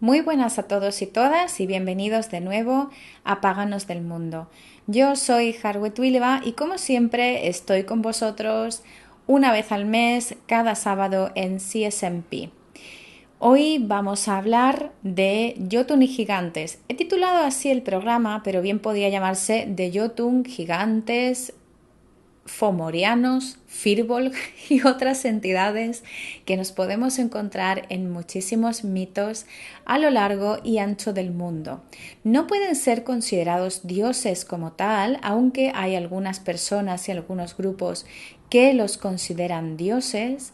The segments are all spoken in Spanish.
Muy buenas a todos y todas y bienvenidos de nuevo a Paganos del Mundo. Yo soy Harriet Wileva y como siempre estoy con vosotros una vez al mes, cada sábado en CSMP. Hoy vamos a hablar de Jotun y gigantes. He titulado así el programa, pero bien podría llamarse de Jotun, gigantes, fomorianos, Firbolg y otras entidades que nos podemos encontrar en muchísimos mitos a lo largo y ancho del mundo. No pueden ser considerados dioses como tal, aunque hay algunas personas y algunos grupos que los consideran dioses,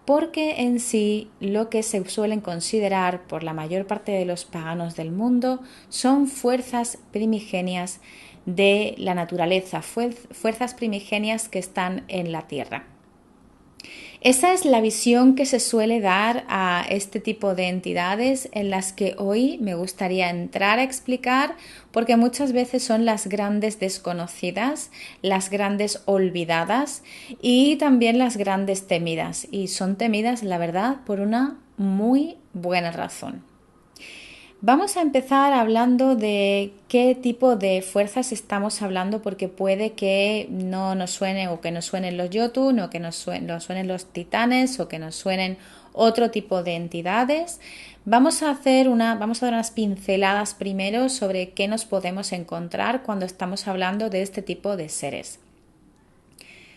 porque en sí lo que se suelen considerar por la mayor parte de los paganos del mundo son fuerzas primigenias de la naturaleza, fuerzas primigenias que están en la tierra. Esa es la visión que se suele dar a este tipo de entidades en las que hoy me gustaría entrar a explicar, porque muchas veces son las grandes desconocidas, las grandes olvidadas y también las grandes temidas. Y son temidas, la verdad, por una muy buena razón. Vamos a empezar hablando de qué tipo de fuerzas estamos hablando, porque puede que no nos suene o que nos suenen los Jotun o que nos suenen los titanes o que nos suenen otro tipo de entidades. Vamos a dar unas pinceladas primero sobre qué nos podemos encontrar cuando estamos hablando de este tipo de seres.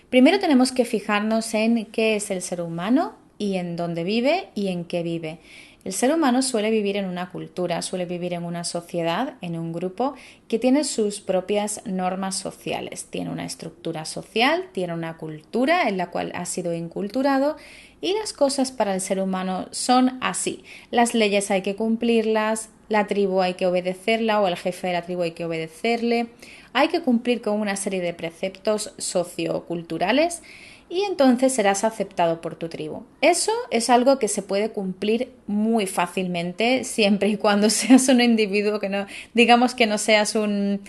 Primero tenemos que fijarnos en qué es el ser humano y en dónde vive y en qué vive. El ser humano suele vivir en una cultura, suele vivir en una sociedad, en un grupo que tiene sus propias normas sociales. Tiene una estructura social, tiene una cultura en la cual ha sido inculturado y las cosas para el ser humano son así. Las leyes hay que cumplirlas, la tribu hay que obedecerla o el jefe de la tribu hay que obedecerle. Hay que cumplir con una serie de preceptos socioculturales y entonces serás aceptado por tu tribu. Eso es algo que se puede cumplir muy fácilmente siempre y cuando seas un individuo que no, digamos que no seas un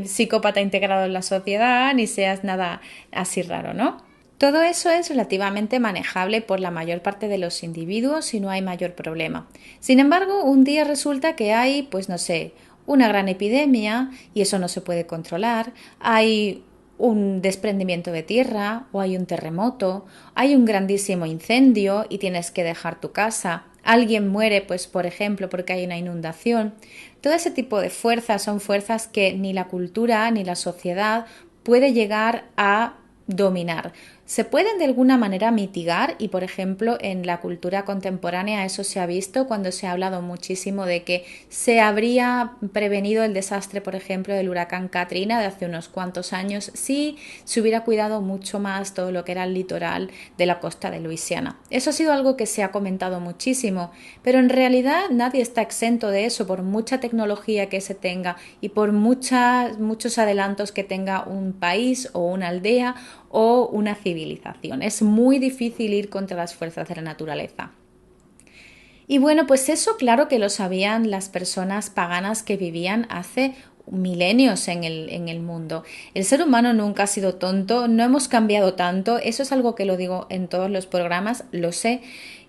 psicópata integrado en la sociedad ni seas nada así raro, ¿no? Todo eso es relativamente manejable por la mayor parte de los individuos y no hay mayor problema. Sin embargo, un día resulta que hay, pues no sé, una gran epidemia y eso no se puede controlar, hay un desprendimiento de tierra o hay un terremoto, hay un grandísimo incendio y tienes que dejar tu casa, alguien muere, pues por ejemplo, porque hay una inundación. Todo ese tipo de fuerzas son fuerzas que ni la cultura ni la sociedad puede llegar a dominar. Se pueden de alguna manera mitigar y, por ejemplo, en la cultura contemporánea eso se ha visto cuando se ha hablado muchísimo de que se habría prevenido el desastre, por ejemplo, del huracán Katrina de hace unos cuantos años si se hubiera cuidado mucho más todo lo que era el litoral de la costa de Luisiana. Eso ha sido algo que se ha comentado muchísimo, pero en realidad nadie está exento de eso por mucha tecnología que se tenga y por muchos adelantos que tenga un país o una aldea o una civilización. Es muy difícil ir contra las fuerzas de la naturaleza. Y bueno, pues eso claro que lo sabían las personas paganas que vivían hace milenios en el mundo. El ser humano nunca ha sido tonto, no hemos cambiado tanto, eso es algo que lo digo en todos los programas, lo sé,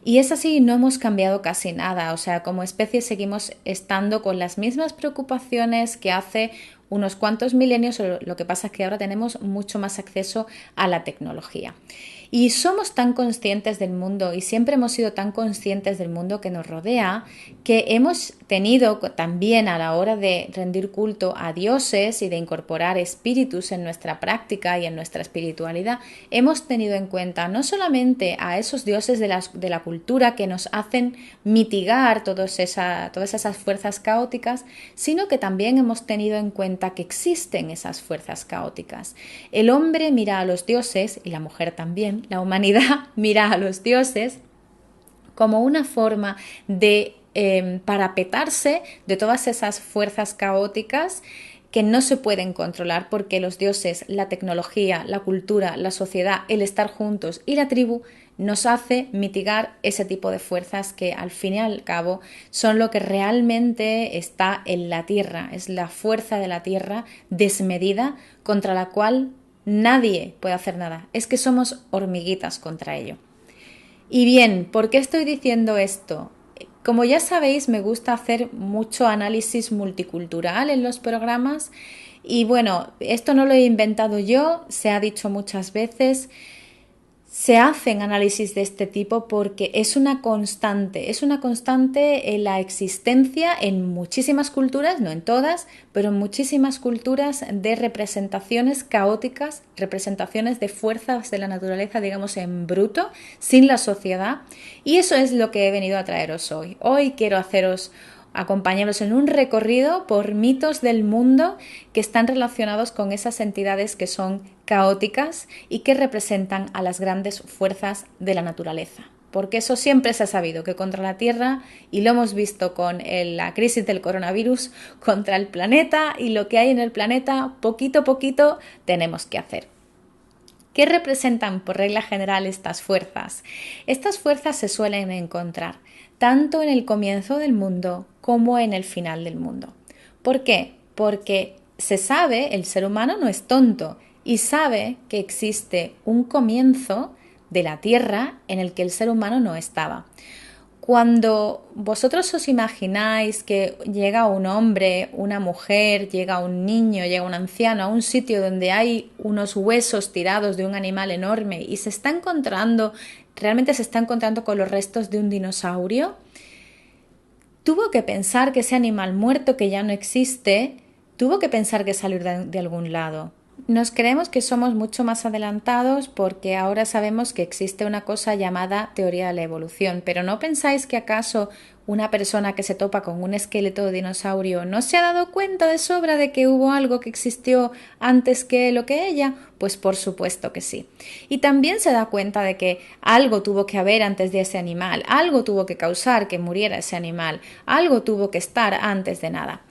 y es así, no hemos cambiado casi nada, o sea, como especie seguimos estando con las mismas preocupaciones que hace unos cuantos milenios, lo que pasa es que ahora tenemos mucho más acceso a la tecnología. Y somos tan conscientes del mundo y siempre hemos sido tan conscientes del mundo que nos rodea que hemos tenido también a la hora de rendir culto a dioses y de incorporar espíritus en nuestra práctica y en nuestra espiritualidad, hemos tenido en cuenta no solamente a esos dioses de la cultura que nos hacen mitigar todas esas fuerzas caóticas, sino que también hemos tenido en cuenta que existen esas fuerzas caóticas. El hombre mira a los dioses y la mujer también. La humanidad mira a los dioses como una forma de parapetarse de todas esas fuerzas caóticas que no se pueden controlar porque los dioses, la tecnología, la cultura, la sociedad, el estar juntos y la tribu nos hace mitigar ese tipo de fuerzas que al fin y al cabo son lo que realmente está en la tierra, es la fuerza de la tierra desmedida contra la cual nadie puede hacer nada, es que somos hormiguitas contra ello. Y bien, ¿por qué estoy diciendo esto? Como ya sabéis, me gusta hacer mucho análisis multicultural en los programas y bueno, esto no lo he inventado yo, se ha dicho muchas veces. Se hacen análisis de este tipo porque es una constante en la existencia en muchísimas culturas, no en todas, pero en muchísimas culturas de representaciones caóticas, representaciones de fuerzas de la naturaleza, digamos en bruto, sin la sociedad. Y eso es lo que he venido a traeros hoy. Hoy quiero acompañaros en un recorrido por mitos del mundo que están relacionados con esas entidades que son caóticas y que representan a las grandes fuerzas de la naturaleza. Porque eso siempre se ha sabido, que contra la Tierra, y lo hemos visto con la crisis del coronavirus, contra el planeta y lo que hay en el planeta, poquito a poquito tenemos que hacer. ¿Qué representan por regla general estas fuerzas? Estas fuerzas se suelen encontrar tanto en el comienzo del mundo como en el final del mundo. ¿Por qué? Porque se sabe, el ser humano no es tonto y sabe que existe un comienzo de la Tierra en el que el ser humano no estaba. Cuando vosotros os imagináis que llega un hombre, una mujer, llega un niño, llega un anciano a un sitio donde hay unos huesos tirados de un animal enorme y realmente se está encontrando con los restos de un dinosaurio, tuvo que pensar que ese animal muerto que ya no existe, tuvo que pensar que salió de algún lado. Nos creemos que somos mucho más adelantados porque ahora sabemos que existe una cosa llamada teoría de la evolución, pero ¿no pensáis que acaso una persona que se topa con un esqueleto de dinosaurio no se ha dado cuenta de sobra de que hubo algo que existió antes que lo que ella? Pues por supuesto que sí. Y también se da cuenta de que algo tuvo que haber antes de ese animal, algo tuvo que causar que muriera ese animal, algo tuvo que estar antes de nada.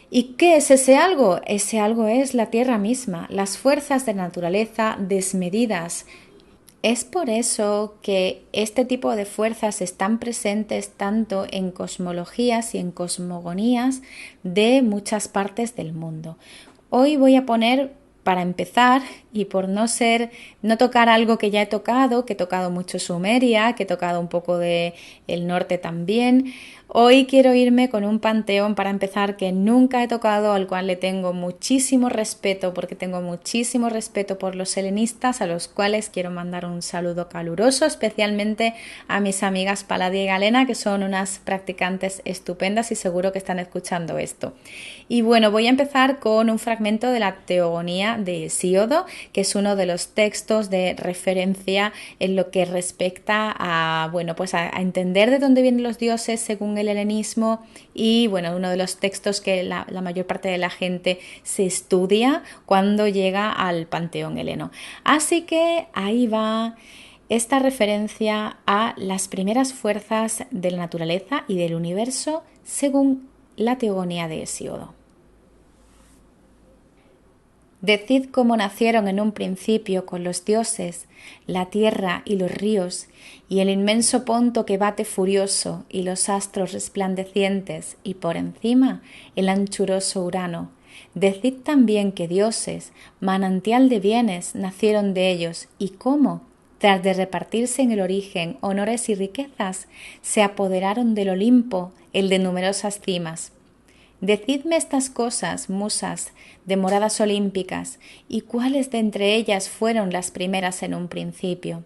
¿Y qué es ese algo? Ese algo es la Tierra misma, las fuerzas de naturaleza desmedidas. Es por eso que este tipo de fuerzas están presentes tanto en cosmologías y en cosmogonías de muchas partes del mundo. Hoy voy a poner, para empezar, y por no tocar algo que ya he tocado mucho Sumeria, que he tocado un poco de el norte también. Hoy quiero irme con un panteón para empezar que nunca he tocado, al cual le tengo muchísimo respeto, porque tengo muchísimo respeto por los helenistas, a los cuales quiero mandar un saludo caluroso, especialmente a mis amigas Paladia y Galena, que son unas practicantes estupendas y seguro que están escuchando esto. Y bueno, voy a empezar con un fragmento de la Teogonía de Hesíodo, que es uno de los textos de referencia en lo que respecta a entender de dónde vienen los dioses según el helenismo y bueno, uno de los textos que la mayor parte de la gente se estudia cuando llega al panteón heleno. Así que ahí va esta referencia a las primeras fuerzas de la naturaleza y del universo según la Teogonía de Hesíodo. Decid cómo nacieron en un principio con los dioses, la tierra y los ríos, y el inmenso Ponto que bate furioso, y los astros resplandecientes, y por encima el anchuroso Urano. Decid también que dioses, manantial de bienes, nacieron de ellos, y cómo, tras de repartirse en el origen honores y riquezas, se apoderaron del Olimpo, el de numerosas cimas. Decidme estas cosas, musas, de moradas olímpicas, y cuáles de entre ellas fueron las primeras en un principio.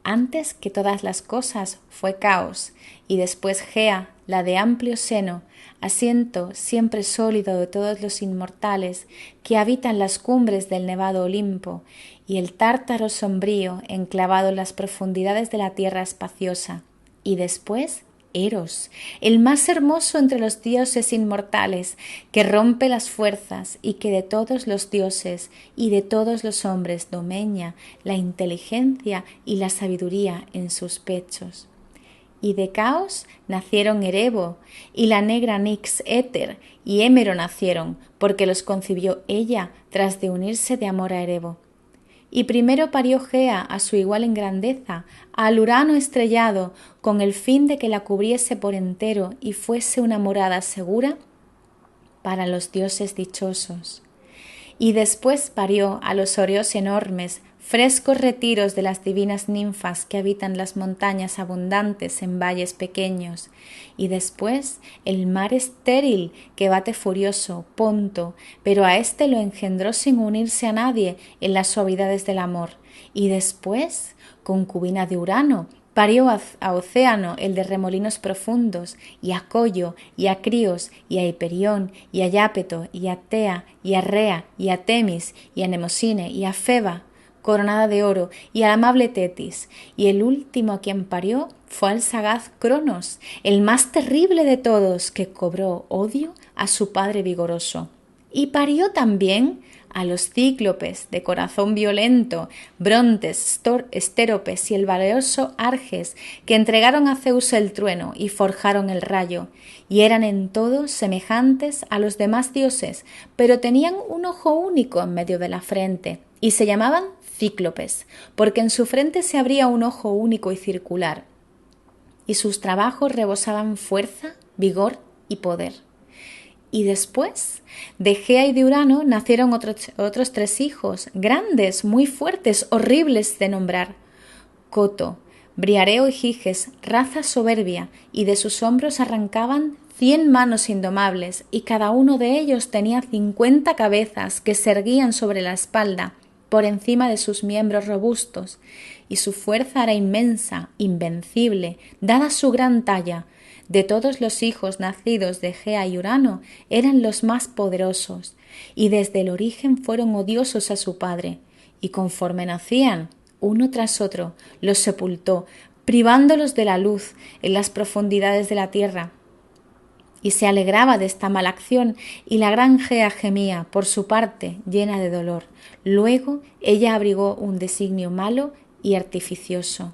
Antes que todas las cosas fue Caos, y después Gea, la de amplio seno, asiento siempre sólido de todos los inmortales que habitan las cumbres del nevado Olimpo, y el Tártaro sombrío enclavado en las profundidades de la tierra espaciosa, y después Eros, el más hermoso entre los dioses inmortales, que rompe las fuerzas y que de todos los dioses y de todos los hombres domeña la inteligencia y la sabiduría en sus pechos. Y de Caos nacieron Erebo y la negra Nix Éter y Hémero nacieron, porque los concibió ella tras de unirse de amor a Erebo. Y primero parió Gea a su igual en grandeza, al Urano estrellado, con el fin de que la cubriese por entero y fuese una morada segura para los dioses dichosos. Y después parió a los Oreos enormes, frescos retiros de las divinas ninfas que habitan las montañas abundantes en valles pequeños, y después el mar estéril que bate furioso, Ponto, pero a éste lo engendró sin unirse a nadie en las suavidades del amor, y después, concubina de Urano, parió a Océano, el de remolinos profundos, y a Coyo, y a Críos, y a Hiperión, y a Iápeto, y a Tea, y a Rea, y a Temis, y a Nemosine, y a Feba, coronada de oro, y al amable Tetis, y el último a quien parió fue al sagaz Cronos, el más terrible de todos, que cobró odio a su padre vigoroso. Y parió también a los cíclopes de corazón violento, Brontes, Estéropes y el valeroso Arges, que entregaron a Zeus el trueno y forjaron el rayo, y eran en todo semejantes a los demás dioses, pero tenían un ojo único en medio de la frente, y se llamaban cíclopes, porque en su frente se abría un ojo único y circular, y sus trabajos rebosaban fuerza, vigor y poder. Y después, de Gea y de Urano nacieron otros 3 hijos, grandes, muy fuertes, horribles de nombrar. Coto, Briareo y Giges, raza soberbia, y de sus hombros arrancaban 100 manos indomables, y cada uno de ellos tenía 50 cabezas que se erguían sobre la espalda, por encima de sus miembros robustos, y su fuerza era inmensa, invencible, dada su gran talla. De todos los hijos nacidos de Gea y Urano eran los más poderosos, y desde el origen fueron odiosos a su padre, y conforme nacían, uno tras otro, los sepultó, privándolos de la luz en las profundidades de la tierra. Y se alegraba de esta mala acción, y la gran Gea gemía, por su parte, llena de dolor. Luego ella abrigó un designio malo y artificioso.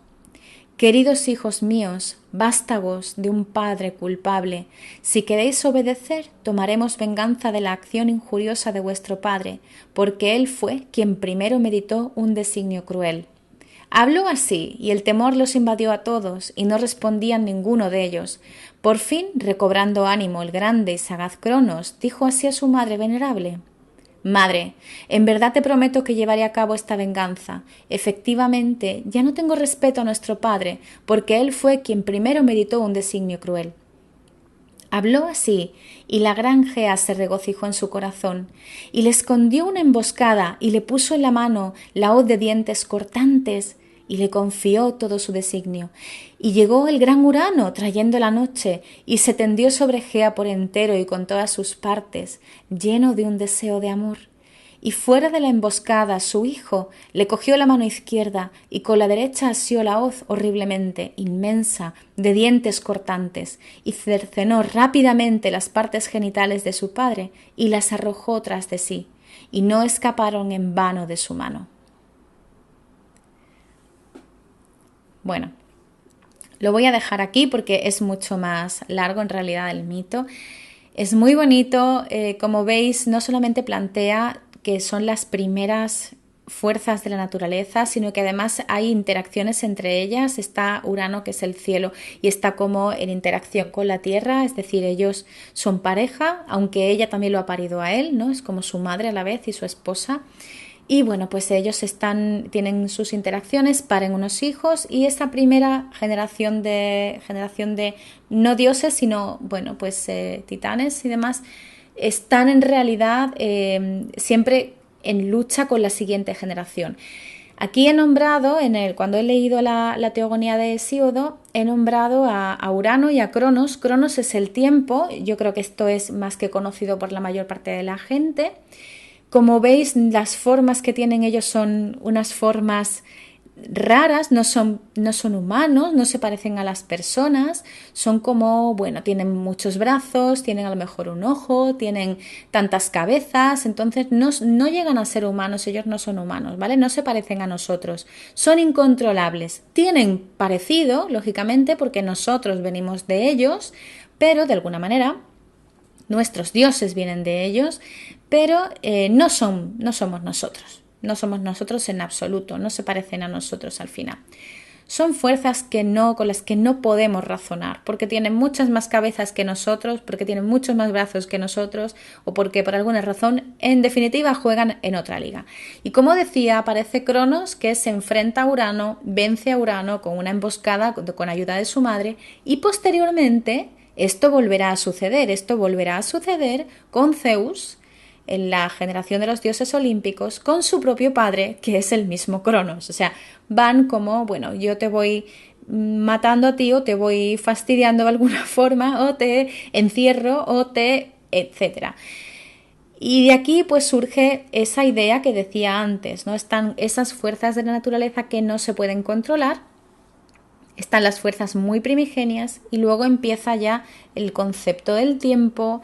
Queridos hijos míos, vástagos de un padre culpable, si queréis obedecer, tomaremos venganza de la acción injuriosa de vuestro padre, porque él fue quien primero meditó un designio cruel. Habló así, y el temor los invadió a todos, y no respondían ninguno de ellos. Por fin, recobrando ánimo el grande y sagaz Cronos, dijo así a su madre venerable: Madre, en verdad te prometo que llevaré a cabo esta venganza. Efectivamente, ya no tengo respeto a nuestro padre, porque él fue quien primero meditó un designio cruel. Habló así, y la gran Gea se regocijó en su corazón, y le escondió una emboscada, y le puso en la mano la hoz de dientes cortantes, y le confió todo su designio. Y llegó el gran Urano, trayendo la noche, y se tendió sobre Gea por entero y con todas sus partes, lleno de un deseo de amor. Y fuera de la emboscada, su hijo le cogió la mano izquierda y con la derecha asió la hoz horriblemente, inmensa, de dientes cortantes, y cercenó rápidamente las partes genitales de su padre y las arrojó tras de sí, y no escaparon en vano de su mano. Bueno, lo voy a dejar aquí porque es mucho más largo en realidad el mito. Es muy bonito, como veis, no solamente plantea que son las primeras fuerzas de la naturaleza, sino que además hay interacciones entre ellas. Está Urano, que es el cielo, y está como en interacción con la tierra, es decir, ellos son pareja, aunque ella también lo ha parido a él, ¿no? Es como su madre a la vez y su esposa. Y bueno, pues ellos tienen sus interacciones, paren unos hijos, y esta primera generación de no dioses, sino bueno, pues titanes y demás, están en realidad siempre en lucha con la siguiente generación. Aquí he nombrado, cuando he leído la Teogonía de Hesíodo, he nombrado a Urano y a Cronos. Cronos es el tiempo, yo creo que esto es más que conocido por la mayor parte de la gente. Como veis, las formas que tienen ellos son unas formas raras, no son humanos, no se parecen a las personas, son como, bueno, tienen muchos brazos, tienen a lo mejor un ojo, tienen tantas cabezas, entonces no llegan a ser humanos, ellos no son humanos, ¿vale? No se parecen a nosotros, son incontrolables, tienen parecido, lógicamente, porque nosotros venimos de ellos, pero de alguna manera nuestros dioses vienen de ellos, pero no somos nosotros en absoluto, no se parecen a nosotros al final. son fuerzas con las que no podemos razonar, porque tienen muchas más cabezas que nosotros, porque tienen muchos más brazos que nosotros, o porque por alguna razón, en definitiva, juegan en otra liga. Y como decía, aparece Cronos, que se enfrenta a Urano, vence a Urano con una emboscada con ayuda de su madre, y posteriormente esto volverá a suceder con Zeus, en la generación de los dioses olímpicos, con su propio padre, que es el mismo Cronos. O sea, van como, bueno, yo te voy matando a ti o te voy fastidiando de alguna forma o te encierro o te etcétera. Y de aquí pues surge esa idea que decía antes, ¿no? Están esas fuerzas de la naturaleza que no se pueden controlar, están las fuerzas muy primigenias y luego empieza ya el concepto del tiempo,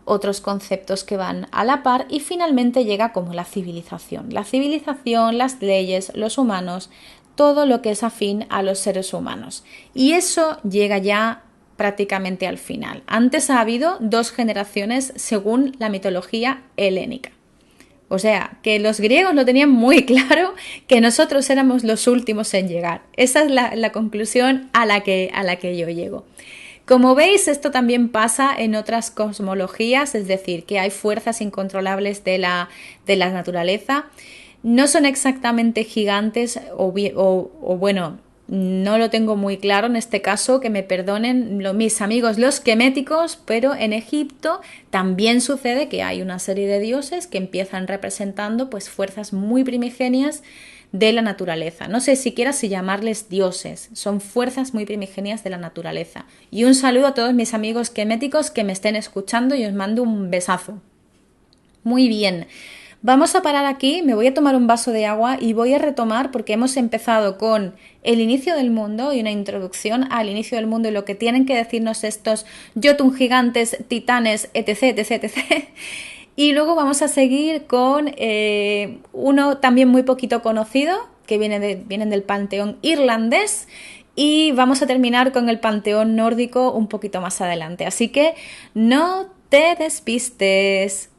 otros conceptos que van a la par y finalmente llega como la civilización. La civilización, las leyes, los humanos, todo lo que es afín a los seres humanos. Y eso llega ya prácticamente al final. Antes ha habido 2 generaciones según la mitología helénica. O sea, que los griegos lo tenían muy claro, que nosotros éramos los últimos en llegar. Esa es la conclusión a la que yo llego. Como veis, esto también pasa en otras cosmologías, es decir, que hay fuerzas incontrolables de la naturaleza. No son exactamente gigantes o bueno, no lo tengo muy claro en este caso, que me perdonen mis amigos los queméticos, pero en Egipto también sucede que hay una serie de dioses que empiezan representando pues fuerzas muy primigenias de la naturaleza. No sé siquiera si llamarles dioses, son fuerzas muy primigenias de la naturaleza. Y un saludo a todos mis amigos queméticos que me estén escuchando y os mando un besazo. Muy bien. Vamos a parar aquí, me voy a tomar un vaso de agua y voy a retomar porque hemos empezado con el inicio del mundo y una introducción al inicio del mundo y lo que tienen que decirnos estos Jotun gigantes, titanes, etc, etc, etc. Y luego vamos a seguir con uno también muy poquito conocido, que vienen del panteón irlandés, y vamos a terminar con el panteón nórdico un poquito más adelante. Así que no te despistes.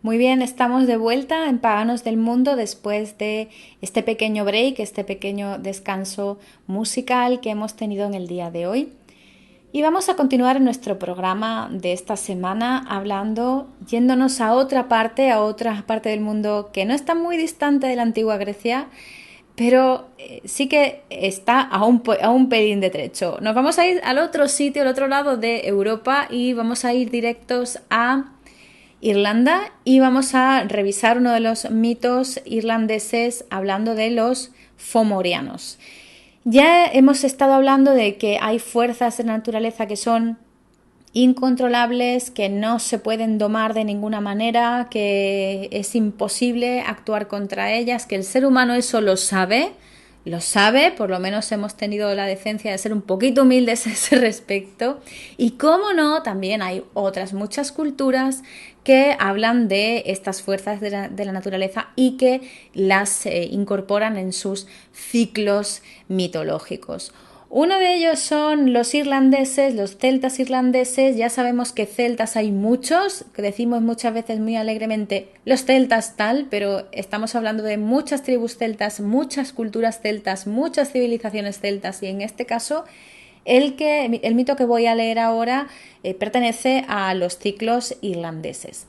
Muy bien, estamos de vuelta en Paganos del Mundo después de este pequeño break, este pequeño descanso musical que hemos tenido en el día de hoy. Y vamos a continuar en nuestro programa de esta semana yéndonos a otra parte del mundo que no está muy distante de la antigua Grecia, pero sí que está a un pelín de trecho. Nos vamos a ir al otro sitio, al otro lado de Europa y vamos a ir directos a Irlanda y vamos a revisar uno de los mitos irlandeses hablando de los fomorianos. Ya hemos estado hablando de que hay fuerzas de la naturaleza que son incontrolables, que no se pueden domar de ninguna manera, que es imposible actuar contra ellas, que el ser humano eso lo sabe, por lo menos hemos tenido la decencia de ser un poquito humildes a ese respecto. Y cómo no, también hay otras muchas culturas que hablan de estas fuerzas de la naturaleza y que las incorporan en sus ciclos mitológicos. Uno de ellos son los irlandeses, los celtas irlandeses. Ya sabemos que celtas hay muchos, que decimos muchas veces muy alegremente los celtas tal, pero estamos hablando de muchas tribus celtas, muchas culturas celtas, muchas civilizaciones celtas y en este caso el mito que voy a leer ahora pertenece a los ciclos irlandeses.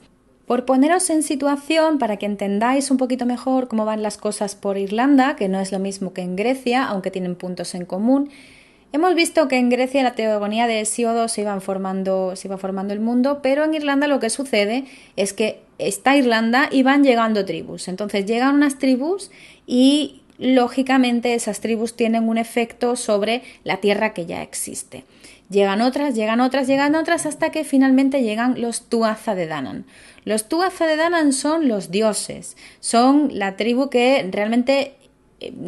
Por poneros en situación, para que entendáis un poquito mejor cómo van las cosas por Irlanda, que no es lo mismo que en Grecia, aunque tienen puntos en común, hemos visto que en Grecia la teogonía de Hesíodo se iba formando el mundo, pero en Irlanda lo que sucede es que está Irlanda y van llegando tribus. Entonces llegan unas tribus y lógicamente esas tribus tienen un efecto sobre la tierra que ya existe. Llegan otras hasta que finalmente llegan los Tuatha de Danann. Los Tuatha de Danann son los dioses, son la tribu que realmente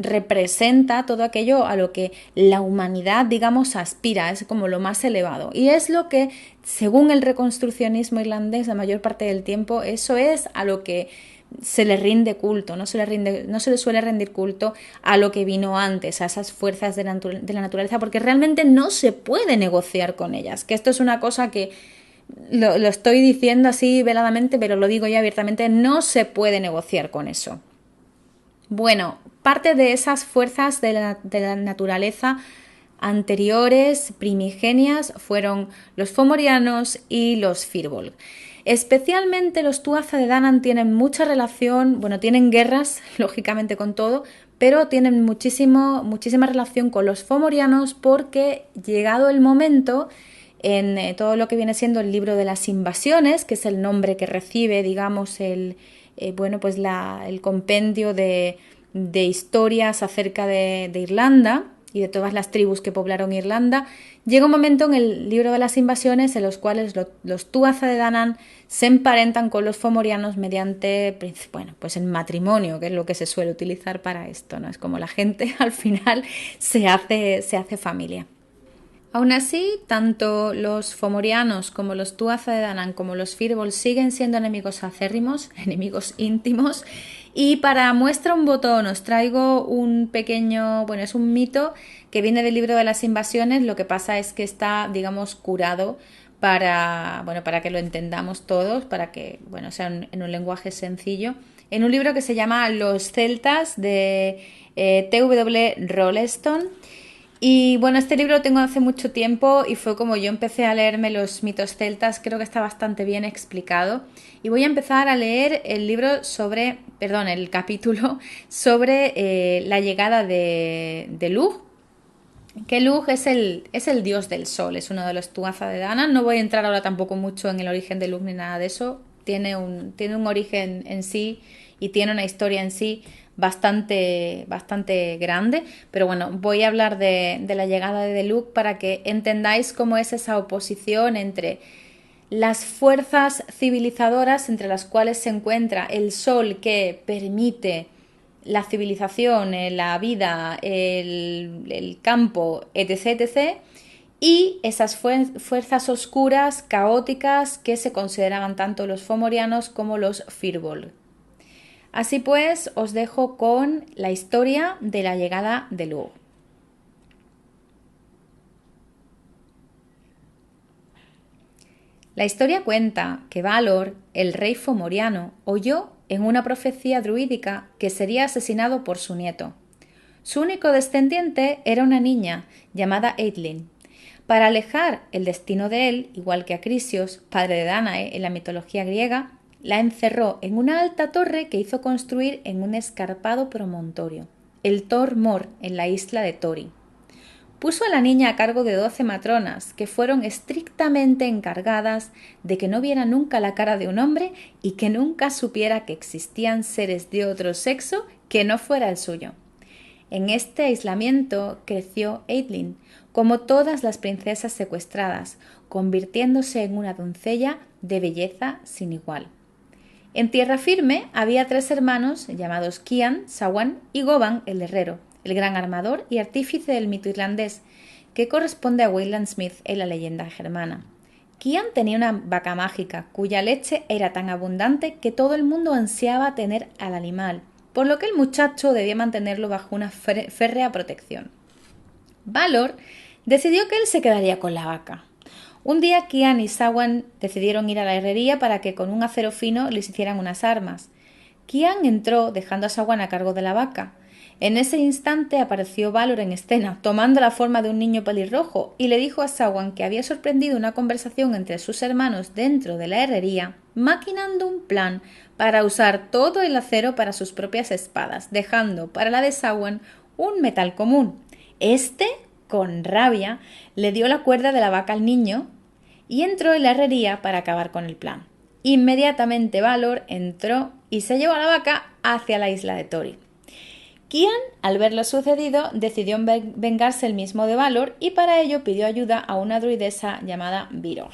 representa todo aquello a lo que la humanidad, digamos, aspira, es como lo más elevado. Y es lo que, según el reconstruccionismo irlandés, la mayor parte del tiempo, eso es a lo que se le rinde culto, no se le suele rendir culto a lo que vino antes, a esas fuerzas de la naturaleza, porque realmente no se puede negociar con ellas, que esto es una cosa que lo estoy diciendo así veladamente, pero lo digo ya abiertamente, no se puede negociar con eso. Bueno, parte de esas fuerzas de la naturaleza anteriores, primigenias, fueron los fomorianos y los firbolg. Especialmente los Tuatha de Danann tienen mucha relación, bueno, tienen guerras, lógicamente con todo, pero tienen muchísima relación con los fomorianos porque llegado el momento, en todo lo que viene siendo el libro de las invasiones, que es el nombre que recibe, digamos, el compendio de historias acerca de Irlanda y de todas las tribus que poblaron Irlanda, llega un momento en el libro de las invasiones en los cuales los Tuatha de Danann se emparentan con los fomorianos mediante, bueno, pues el matrimonio, que es lo que se suele utilizar para esto, ¿no? Es como la gente al final se hace familia. Aún así, tanto los fomorianos como los Tuatha de Danann como los firbolg siguen siendo enemigos acérrimos, enemigos íntimos. Y para muestra un botón os traigo un pequeño, bueno, es un mito que viene del libro de las invasiones. Lo que pasa es que está, digamos, curado para que lo entendamos todos, para que, bueno, sea en un lenguaje sencillo. En un libro que se llama Los celtas de T.W. Rolleston. Y bueno, este libro lo tengo hace mucho tiempo y fue como yo empecé a leerme los mitos celtas, creo que está bastante bien explicado. Y voy a empezar a leer el capítulo sobre la llegada de Lugh, que Lugh es el dios del sol, es uno de los Tuatha de Danann. No voy a entrar ahora tampoco mucho en el origen de Lugh ni nada de eso, tiene un origen en sí y tiene una historia en sí bastante grande, pero bueno, voy a hablar de la llegada de Lugh para que entendáis cómo es esa oposición entre las fuerzas civilizadoras entre las cuales se encuentra el sol que permite la civilización, la vida, el campo, etc., etc., y esas fuerzas oscuras, caóticas, que se consideraban tanto los fomorianos como los firbolg. Así pues, os dejo con la historia de la llegada de Lugh. La historia cuenta que Balor, el rey fomoriano, oyó en una profecía druídica que sería asesinado por su nieto. Su único descendiente era una niña llamada Eidlin. Para alejar el destino de él, igual que a Crisios, padre de Dánae en la mitología griega, la encerró en una alta torre que hizo construir en un escarpado promontorio, el Tor Mor, en la isla de Tori. Puso a la niña a cargo de 12 matronas, que fueron estrictamente encargadas de que no viera nunca la cara de un hombre y que nunca supiera que existían seres de otro sexo que no fuera el suyo. En este aislamiento creció Eidlin, como todas las princesas secuestradas, convirtiéndose en una doncella de belleza sin igual. En tierra firme había 3 hermanos llamados Kian, Sawan y Goban el herrero, el gran armador y artífice del mito irlandés, que corresponde a Wayland Smith en la leyenda germana. Kian tenía una vaca mágica, cuya leche era tan abundante que todo el mundo ansiaba tener al animal, por lo que el muchacho debía mantenerlo bajo una férrea protección. Balor decidió que él se quedaría con la vaca. Un día Kian y Sawan decidieron ir a la herrería para que con un acero fino les hicieran unas armas. Kian entró dejando a Sawan a cargo de la vaca. En ese instante apareció Balor en escena, tomando la forma de un niño pelirrojo, y le dijo a Sawan que había sorprendido una conversación entre sus hermanos dentro de la herrería, maquinando un plan para usar todo el acero para sus propias espadas, dejando para la de Sawan un metal común. Este, con rabia, le dio la cuerda de la vaca al niño y entró en la herrería para acabar con el plan. Inmediatamente Balor entró y se llevó a la vaca hacia la isla de Tori. Kian, al ver lo sucedido, decidió vengarse él mismo de Balor y para ello pidió ayuda a una druidesa llamada Virog.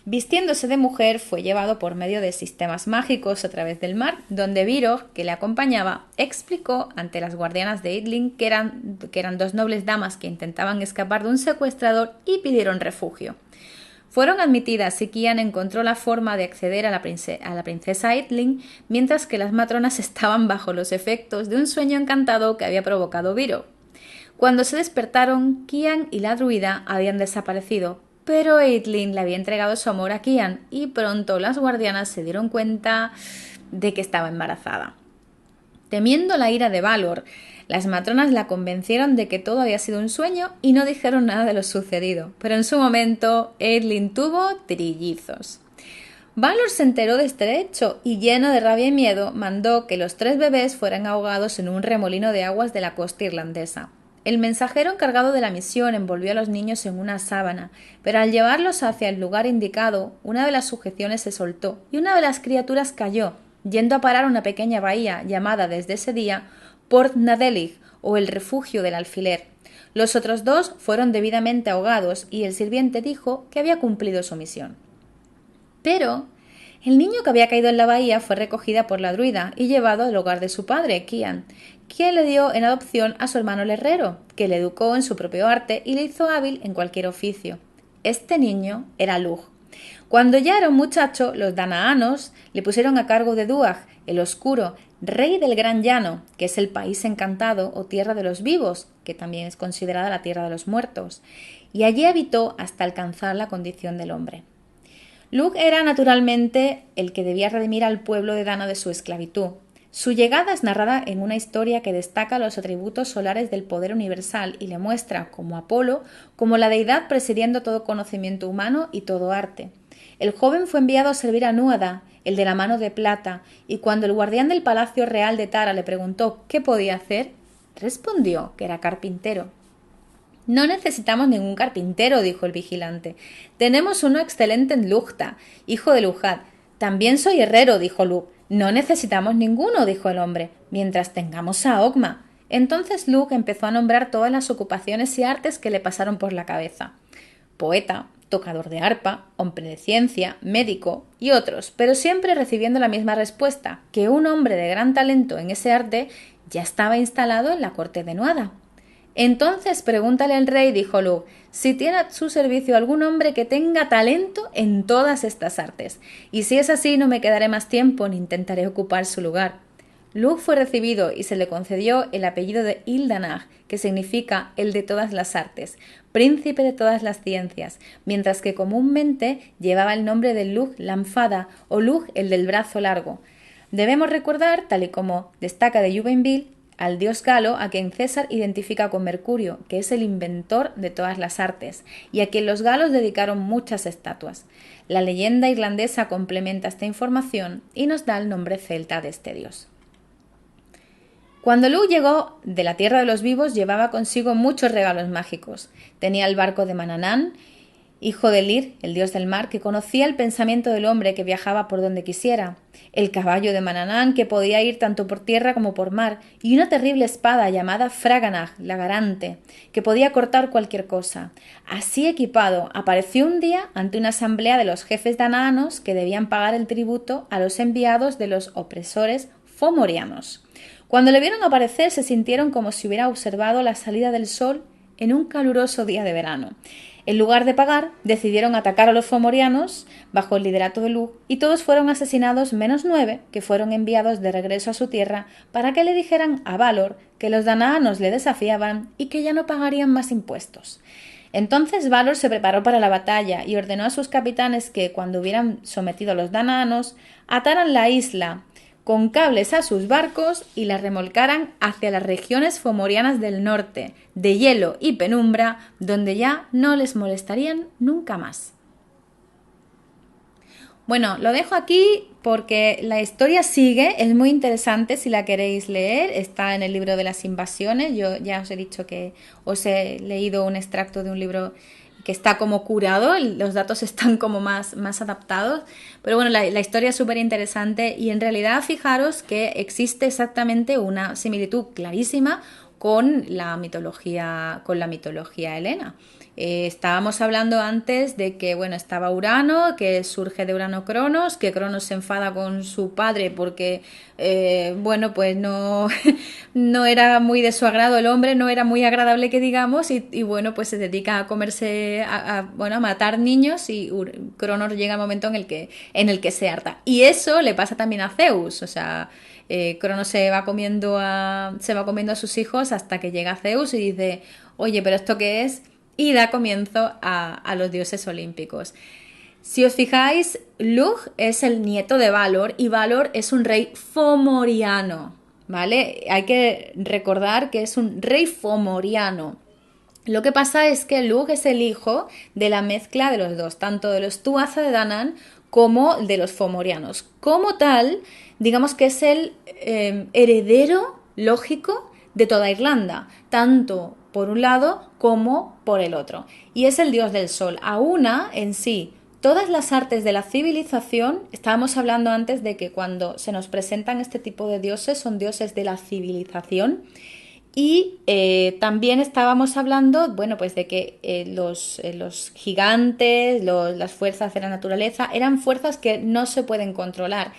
Vistiéndose de mujer, fue llevado por medio de sistemas mágicos a través del mar, donde Virog, que le acompañaba, explicó ante las guardianas de Eidlin que eran 2 nobles damas que intentaban escapar de un secuestrador y pidieron refugio. Fueron admitidas y Kian encontró la forma de acceder a la princesa Eidlin, mientras que las matronas estaban bajo los efectos de un sueño encantado que había provocado Virog. Cuando se despertaron, Kian y la druida habían desaparecido, pero Eidlin le había entregado su amor a Kian y pronto las guardianas se dieron cuenta de que estaba embarazada. Temiendo la ira de Valor, las matronas la convencieron de que todo había sido un sueño y no dijeron nada de lo sucedido, pero en su momento Eirlin tuvo trillizos. Valor se enteró de este hecho y, lleno de rabia y miedo, mandó que los 3 bebés fueran ahogados en un remolino de aguas de la costa irlandesa. El mensajero encargado de la misión envolvió a los niños en una sábana, pero al llevarlos hacia el lugar indicado, una de las sujeciones se soltó y una de las criaturas cayó, yendo a parar a una pequeña bahía llamada desde ese día Port Nadelig, o el refugio del alfiler. Los otros 2 fueron debidamente ahogados y el sirviente dijo que había cumplido su misión. Pero el niño que había caído en la bahía fue recogida por la druida y llevado al hogar de su padre, Cian, quien le dio en adopción a su hermano el herrero, que le educó en su propio arte y le hizo hábil en cualquier oficio. Este niño era Lugh. Cuando ya era un muchacho, los danaanos le pusieron a cargo de Duag, el Oscuro, rey del Gran Llano, que es el país encantado o tierra de los vivos, que también es considerada la tierra de los muertos, y allí habitó hasta alcanzar la condición del hombre. Lugh era naturalmente el que debía redimir al pueblo de Dana de su esclavitud. Su llegada es narrada en una historia que destaca los atributos solares del poder universal y le muestra, como Apolo, como la deidad presidiendo todo conocimiento humano y todo arte. El joven fue enviado a servir a Núada, el de la mano de plata, y cuando el guardián del palacio real de Tara le preguntó qué podía hacer, respondió que era carpintero. «No necesitamos ningún carpintero», dijo el vigilante. «Tenemos uno excelente en Lugta, hijo de Lughad. También soy herrero», dijo Lugh. «No necesitamos ninguno», dijo el hombre, «mientras tengamos a Ogma». Entonces Lugh empezó a nombrar todas las ocupaciones y artes que le pasaron por la cabeza. Poeta, tocador de arpa, hombre de ciencia, médico y otros, pero siempre recibiendo la misma respuesta, que un hombre de gran talento en ese arte ya estaba instalado en la corte de Nuada. «Entonces pregúntale al rey», dijo Lugh, «si tiene a su servicio algún hombre que tenga talento en todas estas artes, y si es así no me quedaré más tiempo ni intentaré ocupar su lugar». Lugh fue recibido y se le concedió el apellido de Ildanag, que significa el de todas las artes, príncipe de todas las ciencias, mientras que comúnmente llevaba el nombre de Lugh Lamfada o Lugh el del brazo largo. Debemos recordar, tal y como destaca de Jubainville, al dios Galo, a quien César identifica con Mercurio, que es el inventor de todas las artes, y a quien los galos dedicaron muchas estatuas. La leyenda irlandesa complementa esta información y nos da el nombre celta de este dios. Cuando Lugh llegó de la tierra de los vivos, llevaba consigo muchos regalos mágicos. Tenía el barco de Mananán, hijo de Lir, el dios del mar, que conocía el pensamiento del hombre que viajaba por donde quisiera, el caballo de Mananán, que podía ir tanto por tierra como por mar, y una terrible espada llamada Fraganag, la garante, que podía cortar cualquier cosa. Así equipado, apareció un día ante una asamblea de los jefes danaanos que debían pagar el tributo a los enviados de los opresores fomorianos. Cuando le vieron aparecer, se sintieron como si hubiera observado la salida del sol en un caluroso día de verano. En lugar de pagar, decidieron atacar a los fomorianos bajo el liderato de Lugh y todos fueron asesinados menos 9 que fueron enviados de regreso a su tierra para que le dijeran a Valor que los danaanos le desafiaban y que ya no pagarían más impuestos. Entonces Valor se preparó para la batalla y ordenó a sus capitanes que, cuando hubieran sometido a los danaanos, ataran la isla con cables a sus barcos y la remolcaran hacia las regiones fomorianas del norte, de hielo y penumbra, donde ya no les molestarían nunca más. Bueno, lo dejo aquí porque la historia sigue, es muy interesante si la queréis leer, está en el libro de las invasiones. Yo ya os he dicho que os he leído un extracto de un libro que está como curado, los datos están como más adaptados, pero bueno, la historia es súper interesante y en realidad fijaros que existe exactamente una similitud clarísima con la mitología helena. Estábamos hablando antes de que, bueno, estaba Urano, que surge de Urano Cronos, que Cronos se enfada con su padre porque, bueno, pues no, no era muy de su agrado el hombre, no era muy agradable que digamos, y bueno, pues se dedica a comerse, a matar niños y Cronos llega al momento en el que se harta. Y eso le pasa también a Zeus, o sea, Cronos se va comiendo a sus hijos hasta que llega Zeus y dice, oye, ¿pero esto qué es? Y da comienzo a los dioses olímpicos. Si os fijáis, Lugh es el nieto de Valor y Valor es un rey fomoriano. ¿vale? Hay que recordar que es un rey fomoriano. Lo que pasa es que Lug es el hijo de la mezcla de los dos, tanto de los Tuatha de Danann como de los fomorianos. Como tal, digamos que es el heredero lógico de toda Irlanda, tanto por un lado como por el otro. Y es el dios del sol. Aúna en sí todas las artes de la civilización. Estábamos hablando antes de que cuando se nos presentan este tipo de dioses son dioses de la civilización. Y también estábamos hablando, bueno, pues de que los gigantes, las fuerzas de la naturaleza, eran fuerzas que no se pueden controlar.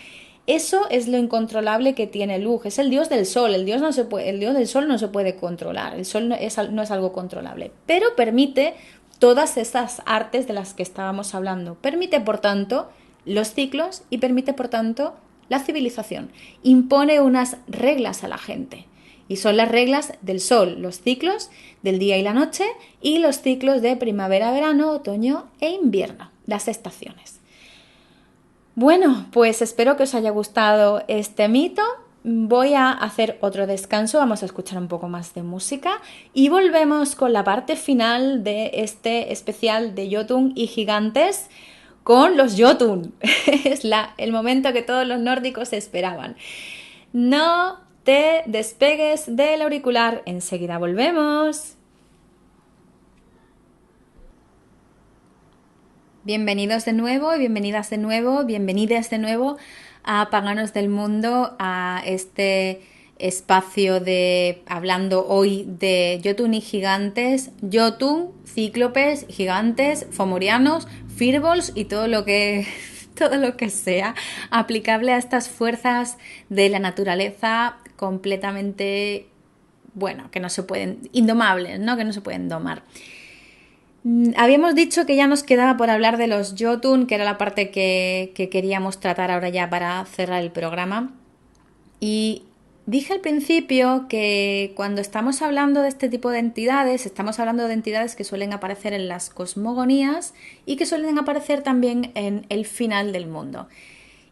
Eso es lo incontrolable que tiene Lug. Es el dios del sol. El dios del sol no se puede controlar. El sol no es algo controlable. Pero permite todas estas artes de las que estábamos hablando. Permite, por tanto, los ciclos y permite, por tanto, la civilización. Impone unas reglas a la gente. Y son las reglas del sol, los ciclos del día y la noche y los ciclos de primavera, verano, otoño e invierno, las estaciones. Bueno, pues espero que os haya gustado este mito. Voy a hacer otro descanso, vamos a escuchar un poco más de música y volvemos con la parte final de este especial de Jotun y gigantes con los Jotun. Es el momento que todos los nórdicos esperaban. No te despegues del auricular, enseguida volvemos. Bienvenidos de nuevo y bienvenidas de nuevo, bienvenidas de nuevo a Paganos del Mundo, a este espacio de hablando hoy de Jotun y gigantes, Jotun, cíclopes, gigantes, fomorianos, firbolgs y todo lo que sea aplicable a estas fuerzas de la naturaleza completamente, bueno, que no se pueden, indomables, ¿no? Que no se pueden domar. Habíamos dicho que ya nos quedaba por hablar de los Jotun, que era la parte que queríamos tratar ahora ya para cerrar el programa. Y dije al principio que cuando estamos hablando de este tipo de entidades, estamos hablando de entidades que suelen aparecer en las cosmogonías y que suelen aparecer también en el final del mundo.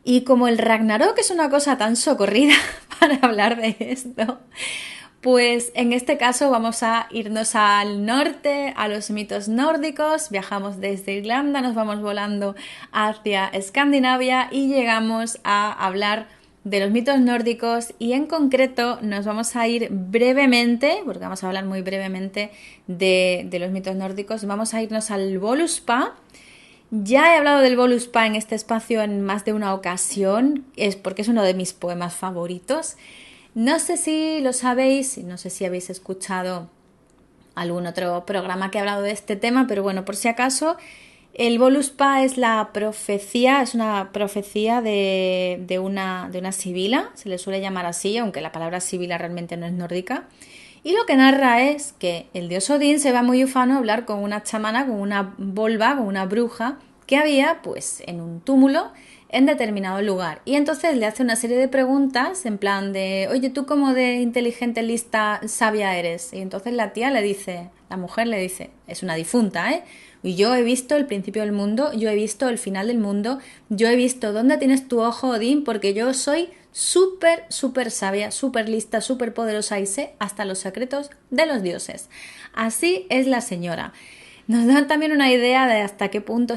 Y como el Ragnarok es una cosa tan socorrida para hablar de esto, pues en este caso vamos a irnos al norte, a los mitos nórdicos, viajamos desde Irlanda, nos vamos volando hacia Escandinavia y llegamos a hablar de los mitos nórdicos y en concreto nos vamos a ir brevemente, porque vamos a hablar muy brevemente de los mitos nórdicos, vamos a irnos al Voluspa. Ya he hablado del Voluspa en este espacio en más de una ocasión, es porque es uno de mis poemas favoritos. No sé si lo sabéis, no sé si habéis escuchado algún otro programa que ha hablado de este tema, pero bueno, por si acaso, el Voluspa es la profecía, es una profecía de una sibila, se le suele llamar así, aunque la palabra sibila realmente no es nórdica. Y lo que narra es que el dios Odín se va muy ufano a hablar con una chamana, con una volva, con una bruja que había pues en un túmulo en determinado lugar. Y entonces le hace una serie de preguntas en plan de, oye, ¿tú cómo de inteligente, lista, sabia eres? Y entonces la tía le dice, la mujer le dice, es una difunta, ¿eh? Y yo he visto el principio del mundo, yo he visto el final del mundo, yo he visto dónde tienes tu ojo, Odín, porque yo soy súper, súper sabia, súper lista, súper poderosa y sé hasta los secretos de los dioses. Así es la señora. Nos dan también una idea de hasta qué punto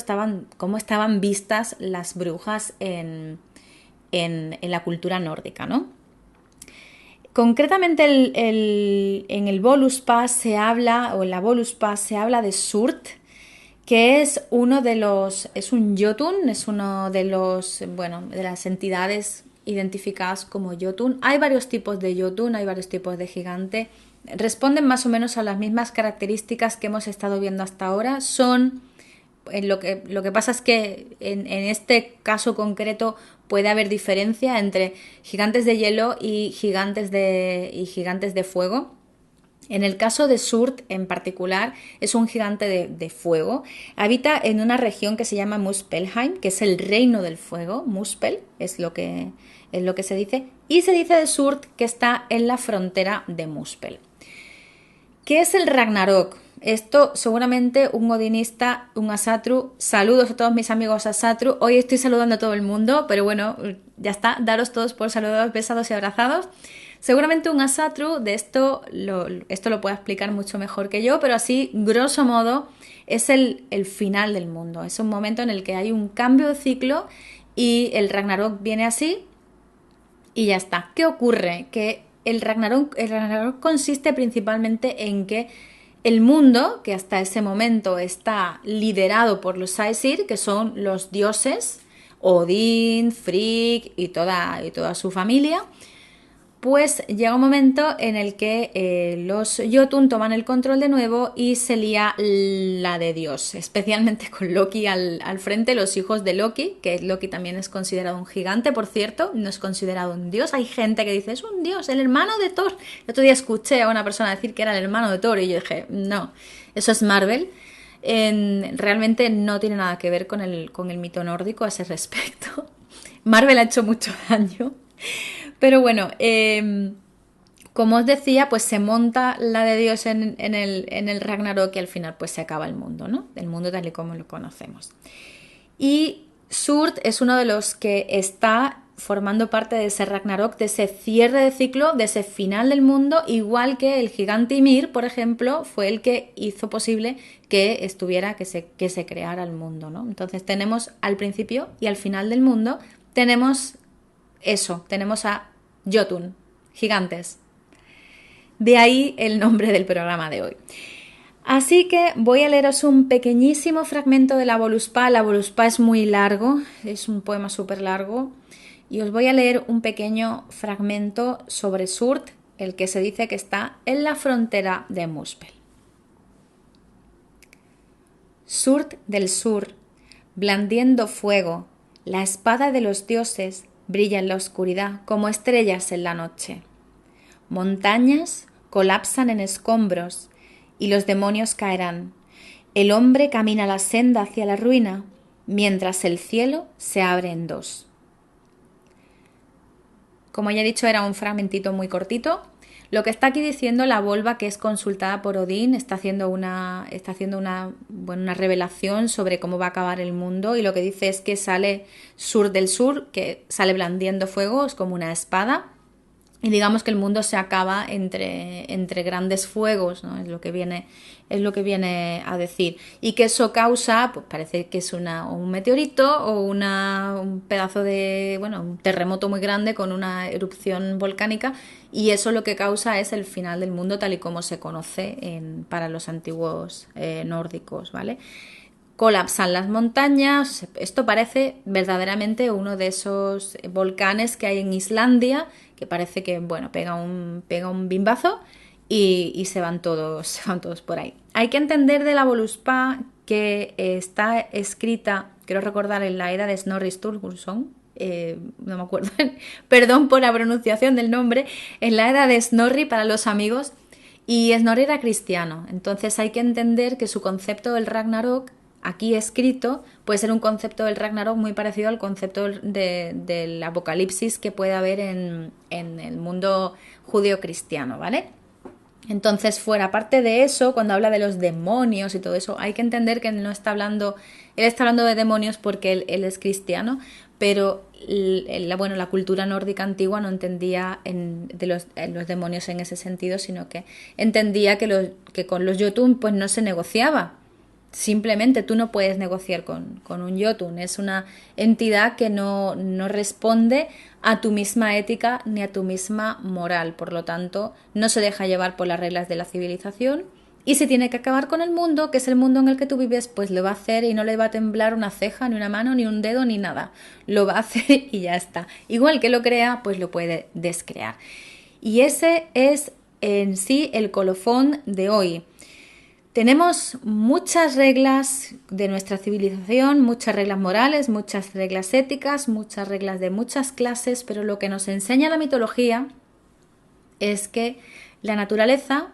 cómo estaban vistas las brujas en la cultura nórdica, ¿no? Concretamente en el Voluspa se habla, o en la Voluspa se habla de Surt, que es es un Jotun, es uno de de las entidades identificadas como Jotun. Hay varios tipos de Jotun, hay varios tipos de gigante. Responden más o menos a las mismas características que hemos estado viendo hasta ahora. Lo que pasa es que en este caso concreto puede haber diferencia entre gigantes de hielo y gigantes de fuego. En el caso de Surt en particular, es un gigante de fuego. Habita en una región que se llama Muspelheim, que es el reino del fuego. Muspel es lo que se dice. Y se dice de Surt que está en la frontera de Muspel. ¿Qué es el Ragnarok? Esto seguramente un odinista, un asatru, saludos a todos mis amigos asatru, hoy estoy saludando a todo el mundo, pero bueno, ya está, daros todos por saludados, besados y abrazados. Seguramente un asatru de esto lo puede explicar mucho mejor que yo, pero así, grosso modo, es el final del mundo. Es un momento en el que hay un cambio de ciclo y el Ragnarok viene así y ya está. ¿Qué ocurre? Que el Ragnarok consiste principalmente en que el mundo, que hasta ese momento está liderado por los Aesir, que son los dioses, Odín, Frigg y toda su familia, pues llega un momento en el que los Jotun toman el control de nuevo y se lía la de Dios, especialmente con Loki al frente, los hijos de Loki, que Loki también es considerado un gigante, por cierto, no es considerado un dios. Hay gente que dice, es un dios, el hermano de Thor. El otro día escuché a una persona decir que era el hermano de Thor y yo dije, no, eso es Marvel. Realmente no tiene nada que ver con el mito nórdico a ese respecto. Marvel ha hecho mucho daño. Pero bueno, como os decía, pues se monta la de Dios en el Ragnarok y al final pues se acaba el mundo, ¿no? El mundo tal y como lo conocemos. Y Surt es uno de los que está formando parte de ese Ragnarok, de ese cierre de ciclo, de ese final del mundo, igual que el gigante Ymir, por ejemplo, fue el que hizo posible que se creara el mundo, ¿no? Entonces tenemos al principio y al final del mundo, tenemos a Jotun, gigantes. De ahí el nombre del programa de hoy. Así que voy a leeros un pequeñísimo fragmento de la Voluspa. La Voluspa es muy largo, es un poema súper largo. Y os voy a leer un pequeño fragmento sobre Surt, el que se dice que está en la frontera de Muspel. Surt del sur, blandiendo fuego, la espada de los dioses brilla en la oscuridad como estrellas en la noche. Montañas colapsan en escombros y los demonios caerán. El hombre camina la senda hacia la ruina, mientras el cielo se abre en dos. Como ya he dicho, era un fragmentito muy cortito. Lo que está aquí diciendo la Volva, que es consultada por Odín, está haciendo una revelación sobre cómo va a acabar el mundo, y lo que dice es que sale Sur del sur, que sale blandiendo fuego, es como una espada, y digamos que el mundo se acaba entre grandes fuegos, ¿no? Es lo que viene a decir. Y que eso causa, pues parece que es un meteorito o un pedazo de, un terremoto muy grande con una erupción volcánica, y eso lo que causa es el final del mundo tal y como se conoce para los antiguos nórdicos, ¿vale? Colapsan las montañas. Esto parece verdaderamente uno de esos volcanes que hay en Islandia, que parece que pega un bimbazo y se van todos por ahí. Hay que entender de la Voluspa que está escrita, quiero recordar, en la era de Snorri Sturluson, no me acuerdo, perdón por la pronunciación del nombre, en la era de Snorri para los amigos, y Snorri era cristiano. Entonces hay que entender que su concepto del Ragnarok aquí escrito puede ser un concepto del Ragnarok muy parecido al concepto del apocalipsis que puede haber en el mundo judío-cristiano, ¿vale? Entonces, fuera parte de eso, cuando habla de los demonios y todo eso, hay que entender que él está hablando de demonios porque él es cristiano, pero la cultura nórdica antigua no entendía los demonios en ese sentido, sino que entendía que con los Jotun pues no se negociaba. Simplemente tú no puedes negociar con un Jotun, es una entidad que no responde a tu misma ética ni a tu misma moral, por lo tanto no se deja llevar por las reglas de la civilización, y si tiene que acabar con el mundo, que es el mundo en el que tú vives, pues lo va a hacer y no le va a temblar una ceja, ni una mano, ni un dedo, ni nada, lo va a hacer y ya está. Igual que lo crea, pues lo puede descrear. Y ese es en sí el colofón de hoy. Tenemos muchas reglas de nuestra civilización, muchas reglas morales, muchas reglas éticas, muchas reglas de muchas clases, pero lo que nos enseña la mitología es que la naturaleza,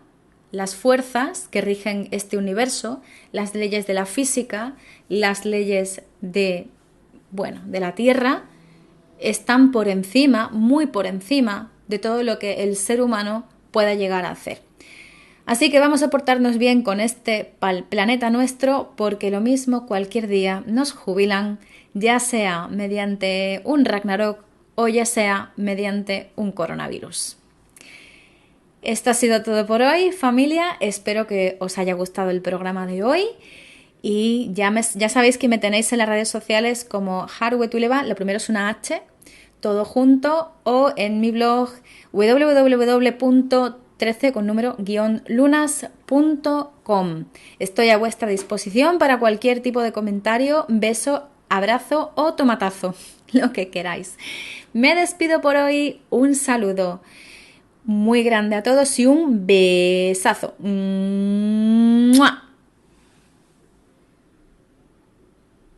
las fuerzas que rigen este universo, las leyes de la física, las leyes de la Tierra, están por encima, muy por encima de todo lo que el ser humano pueda llegar a hacer. Así que vamos a portarnos bien con este planeta nuestro, porque lo mismo cualquier día nos jubilan, ya sea mediante un Ragnarok o ya sea mediante un coronavirus. Esto ha sido todo por hoy, familia. Espero que os haya gustado el programa de hoy. Y ya sabéis que me tenéis en las redes sociales como Harwetuleva, lo primero es una H, todo junto, o en mi blog www.13 con número lunas.com. Estoy a vuestra disposición para cualquier tipo de comentario, beso, abrazo o tomatazo, lo que queráis. Me despido por hoy, un saludo muy grande a todos y un besazo.